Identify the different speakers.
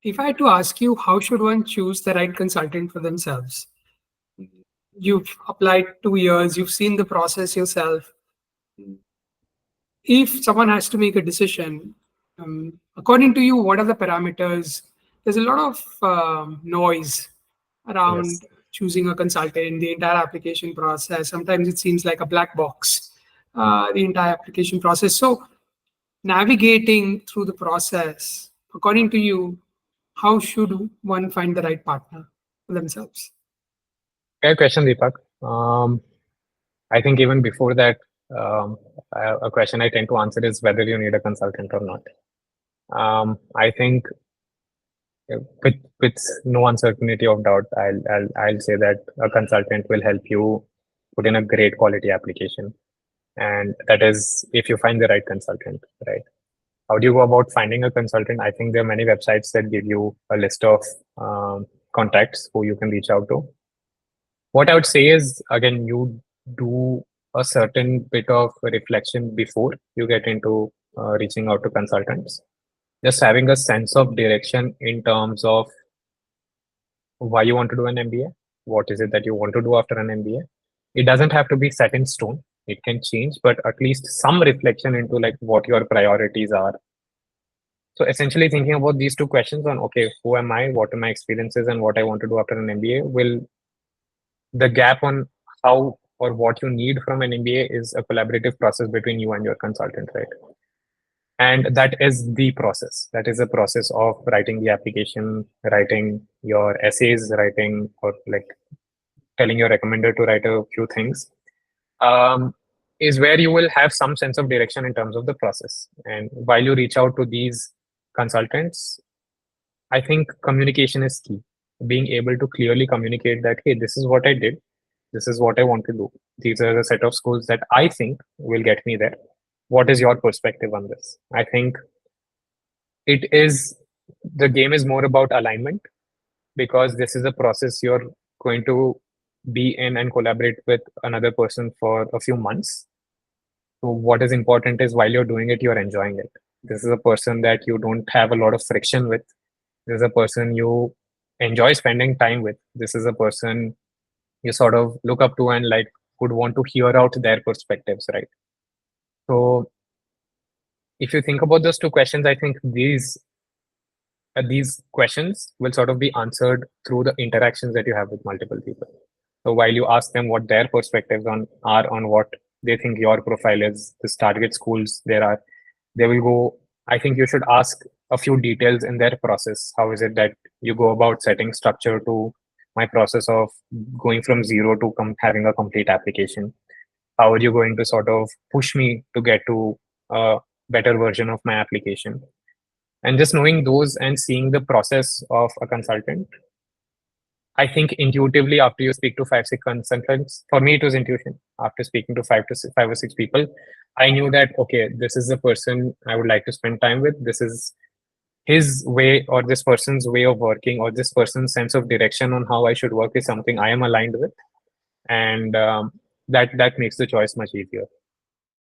Speaker 1: If I had to ask you, how should one choose the right consultant for themselves? You've applied 2 years, you've seen the process yourself. If someone has to make a decision, according to you, what are the parameters? There's a lot of noise
Speaker 2: Yes.
Speaker 1: around choosing a consultant, the entire application process. Sometimes it seems like a black box, the entire application process. So, navigating through the process, according to you, how should one find the right partner for themselves?
Speaker 2: Fair question, Deepak. Um, I think even before that, a question I tend to answer is whether you need a consultant or not. I think with no uncertainty of doubt, I'll say that a consultant will help you put in a great quality application, and that is if you find the right consultant, right? How do you go about finding a consultant? I think there are many websites that give you a list of contacts who you can reach out to. What I would say is, again, you do a certain bit of reflection before you get into reaching out to consultants. Just having a sense of direction in terms of why you want to do an MBA, what is it that you want to do after an MBA. It doesn't have to be set in stone. It can change, but at least some reflection into like what your priorities are. So essentially thinking about these two questions on, okay, who am I, what are my experiences, and what I want to do after an MBA will the gap on how or what you need from an MBA is a collaborative process between you and your consultant, right? And that is the process. That is a process of writing the application, writing your essays, writing or like telling your recommender to write a few things. Is where you will have some sense of direction in terms of the process. And while you reach out to these consultants, I think communication is key. Being able to clearly communicate that, hey, this is what I did. This is what I want to do. These are the set of schools that I think will get me there. What is your perspective on this? I think it is the game is more about alignment because this is a process you're going to be in and collaborate with another person for a few months. So what is important is while you're doing it, you're enjoying it. This is a person that you don't have a lot of friction with. This is a person you enjoy spending time with. This is a person you sort of look up to and like would want to hear out their perspectives, right? So if you think about those two questions, I think these questions will sort of be answered through the interactions that you have with multiple people. So while you ask them what their perspectives are on what they think your profile is, this target schools there are, they will go. I think you should ask a few details in their process. How is it that you go about setting structure to my process of going from zero to having a complete application? How are you going to sort of push me to get to a better version of my application? And just knowing those and seeing the process of a consultant, I think intuitively after you speak to 5, 6 consultants, for me it was intuition. After speaking to 5 or 6 people, I knew that okay, this is the person I would like to spend time with. This is his way or this person's way of working or this person's sense of direction on how I should work is something I am aligned with, and that makes the choice much easier.